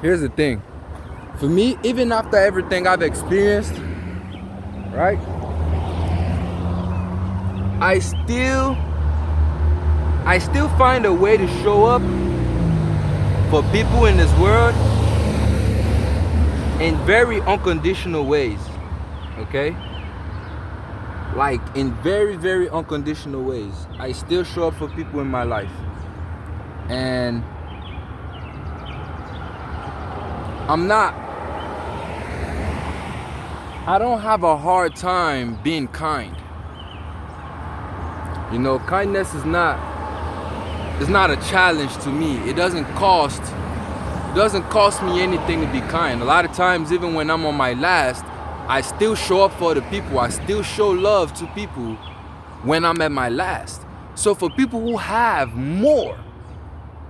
Here's the thing. For me, even after everything I've experienced, right? I still find a way to show up for people in this world in very unconditional ways. Okay? Like in very, very unconditional ways. I still show up for people in my life. And I don't have a hard time being kind. You know, kindness is not a challenge to me. It doesn't cost me anything to be kind. A lot of times, even when I'm on my last, I still show up for the people. I still show love to people when I'm at my last. So for people who have more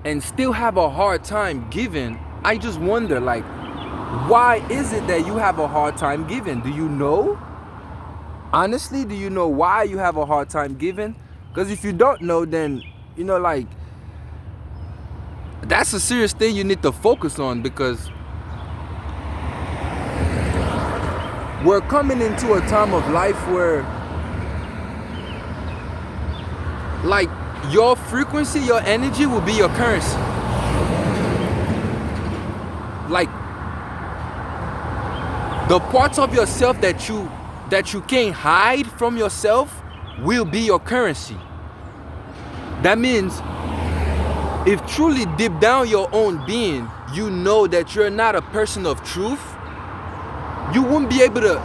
and still have a hard time giving, I just wonder, like, why is it that you have a hard time giving? Do you know? Honestly, do you know why you have a hard time giving? Because if you don't know, then, you know, like, that's a serious thing you need to focus on, because we're coming into a time of life where, like, your frequency, your energy will be your currency. Like, the parts of yourself that you can't hide from yourself will be your currency. That means if truly deep down your own being, you know that you're not a person of truth, you won't be able to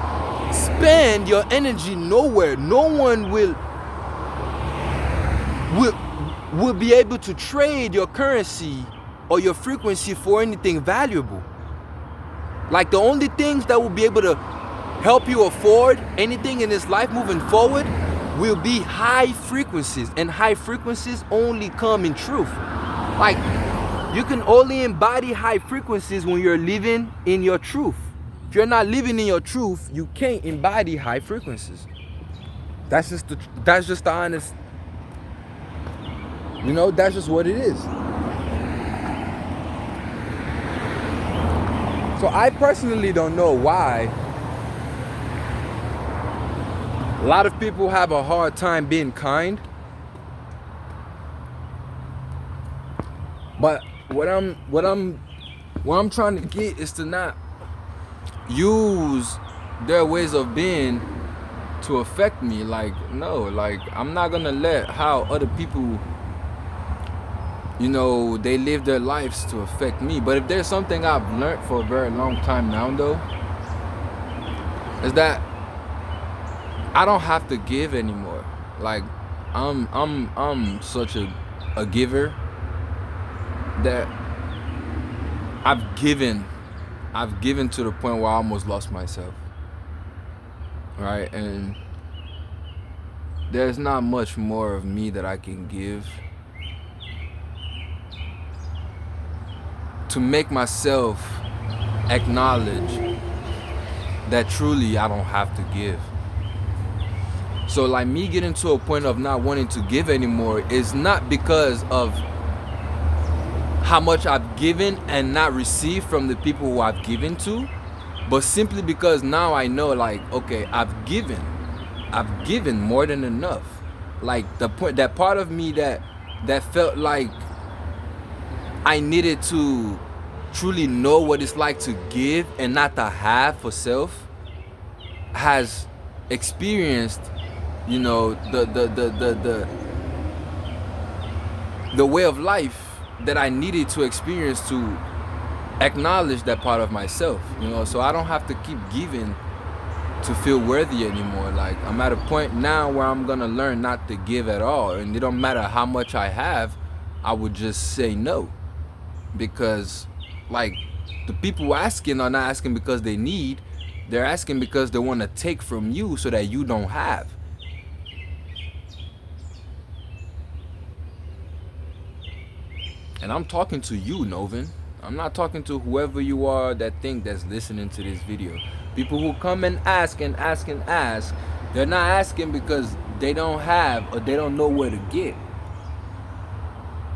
spend your energy nowhere. No one will be able to trade your currency or your frequency for anything valuable. Like, the only things that will be able to help you afford anything in this life moving forward will be high frequencies, and high frequencies only come in truth. Like, you can only embody high frequencies when you're living in your truth. If you're not living in your truth, you can't embody high frequencies. That's just the honest, you know, that's just what it is. So I personally don't know why a lot of people have a hard time being kind. But what I'm trying to get is to not use their ways of being to affect me. Like, no, like, I'm not gonna let how other people, you know, they live their lives to affect me. But if there's something I've learned for a very long time now, though, is that I don't have to give anymore. Like, I'm such a giver that I've given to the point where I almost lost myself. Right? And there's not much more of me that I can give to make myself acknowledge that truly I don't have to give. So, like, me getting to a point of not wanting to give anymore is not because of how much I've given and not received from the people who I've given to, but simply because now I know, like, okay, I've given more than enough. Like, the point, that part of me that felt like I needed to truly know what it's like to give and not to have for self, has experienced, you know, the way of life that I needed to experience to acknowledge that part of myself, you know. So I don't have to keep giving to feel worthy anymore. Like, I'm at a point now where I'm gonna learn not to give at all, and it don't matter how much I have, I would just say no. Because, like, the people asking are not asking because they need, they're asking because they want to take from you so that you don't have. And I'm talking to you, Novin. I'm not talking to whoever you are that think that's listening to this video. People who come and ask and ask and ask, they're not asking because they don't have or they don't know where to get.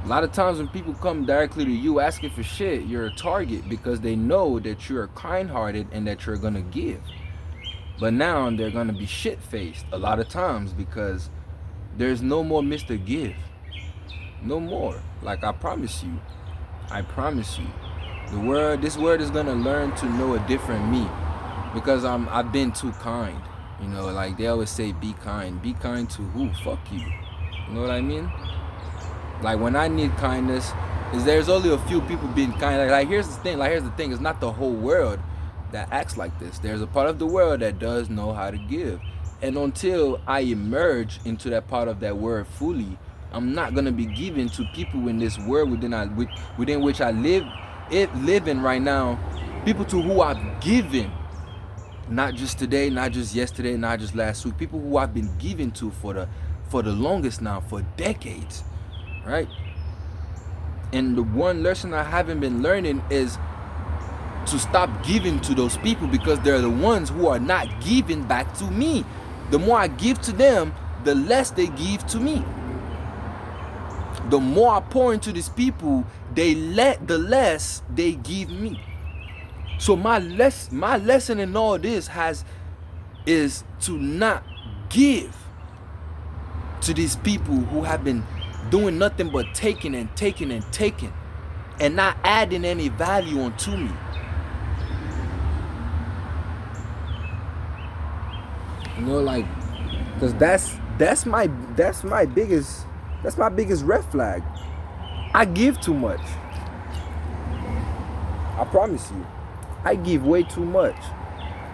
A lot of times when people come directly to you asking for shit, you're a target because they know that you're kind-hearted and that you're gonna give. But now they're gonna be shit-faced a lot of times because there's no more Mr. Give. No more. Like I promise you. I promise you. This word is gonna learn to know a different me. Because I've been too kind. You know, like they always say be kind. Be kind to who? Fuck you. You know what I mean? Like when I need kindness, there's only a few people being kind. Like here's the thing. It's not the whole world that acts like this. There's a part of the world that does know how to give. And until I emerge into that part of that word fully, I'm not gonna be giving to people in this world within which I live in right now. People to who I've given, not just today, not just yesterday, not just last week. People who I've been giving to for the longest now, for decades, right? And the one lesson I haven't been learning is to stop giving to those people because they're the ones who are not giving back to me. The more I give to them, the less they give to me. The more I pour into these people, the less they give me. So my lesson in all this is to not give to these people who have been doing nothing but taking and taking and taking and not adding any value onto me. You know, like, cause that's my biggest red flag. I give too much. I promise you. I give way too much.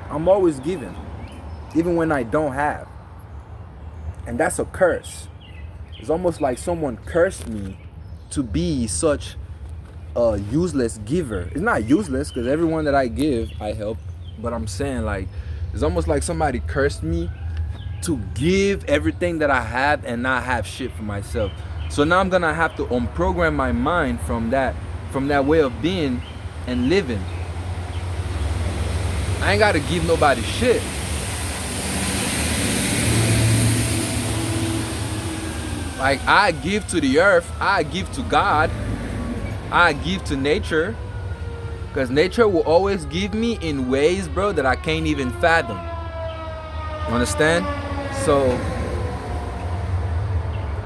I'm always giving, even when I don't have. And that's a curse. It's almost like someone cursed me to be such a useless giver. It's not useless because everyone that I give, I help. But I'm saying, like, it's almost like somebody cursed me to give everything that I have and not have shit for myself. So now I'm gonna have to unprogram my mind from that way of being and living. I ain't gotta give nobody shit. Like, I give to the earth, I give to God, I give to nature. Because nature will always give me in ways, bro, that I can't even fathom. You understand? So,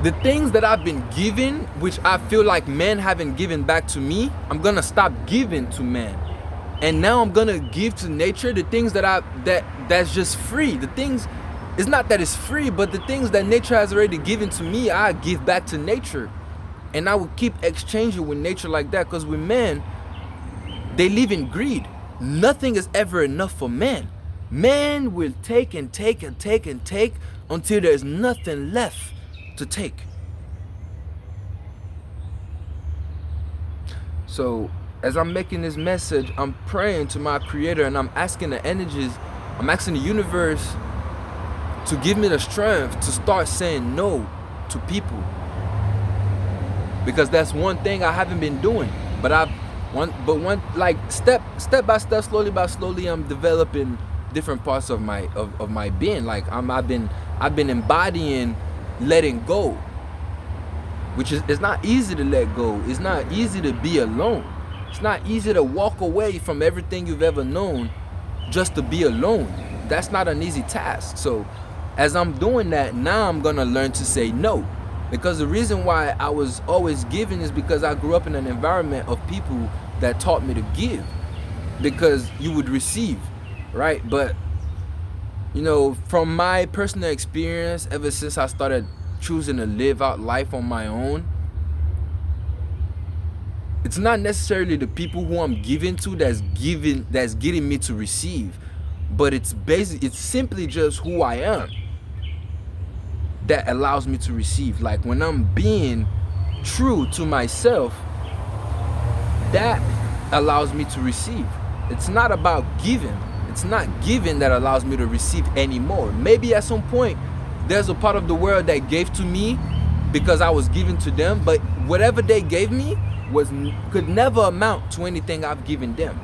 the things that I've been given, which I feel like men haven't given back to me, I'm gonna stop giving to men. And now I'm gonna give to nature the things that's just free. The things, it's not that it's free, but the things that nature has already given to me, I give back to nature. And I will keep exchanging with nature like that, because with men, they live in greed. Nothing is ever enough for men. Men will take and take and take and take until there's nothing left to take. So, as I'm making this message, I'm praying to my creator and I'm asking the energies, I'm asking the universe to give me the strength to start saying no to people. Because that's one thing I haven't been doing. But like step by step, slowly by slowly, I'm developing different parts of my being. Like I've been embodying letting go, which is, it's not easy to let go. It's not easy to be alone. It's not easy to walk away from everything you've ever known just to be alone. That's not an easy task. So as I'm doing that, now I'm gonna learn to say no. Because the reason why I was always giving is because I grew up in an environment of people that taught me to give. Because you would receive, right? But, you know, from my personal experience, ever since I started choosing to live out life on my own, it's not necessarily the people who I'm giving to that's getting me to receive, but it's simply just who I am that allows me to receive. Like when I'm being true to myself, that allows me to receive. It's not about giving. It's not giving that allows me to receive anymore. Maybe at some point there's a part of the world that gave to me because I was giving to them, but whatever they gave me could never amount to anything I've given them.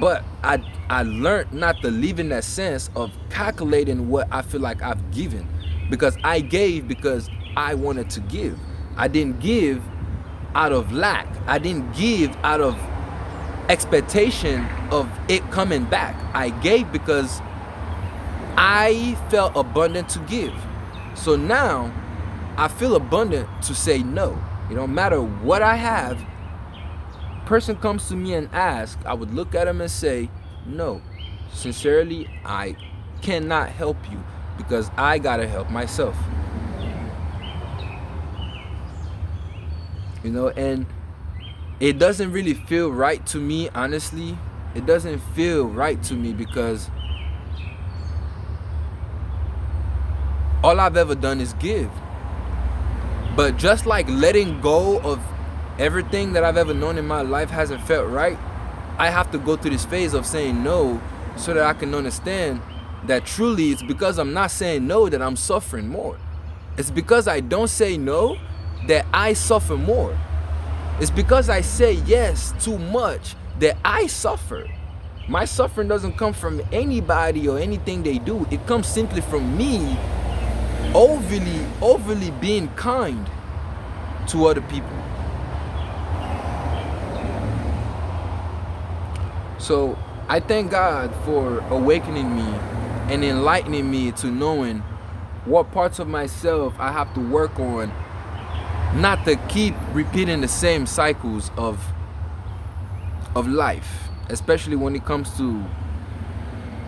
But I learned not to live in that sense of calculating what I feel like I've given, because I gave because I wanted to give. I didn't give out of lack. I didn't give out of expectation of it coming back. I gave because I felt abundant to give. So now I feel abundant to say no. It don't matter what I have. Person comes to me and asks, I would look at him and say, no. Sincerely, I cannot help you because I gotta help myself. And it doesn't really feel right to me, honestly. It doesn't feel right to me because all I've ever done is give. But just like letting go of everything that I've ever known in my life hasn't felt right, I have to go through this phase of saying no so that I can understand that truly it's because I'm not saying no that I'm suffering more. It's because I don't say no that I suffer more. It's because I say yes too much that I suffer. My suffering doesn't come from anybody or anything they do. It comes simply from me overly being kind to other people. So I thank God for awakening me and enlightening me to knowing what parts of myself I have to work on, not to keep repeating the same cycles of life, especially when it comes to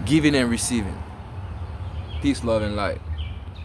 giving and receiving. Peace, love, and light.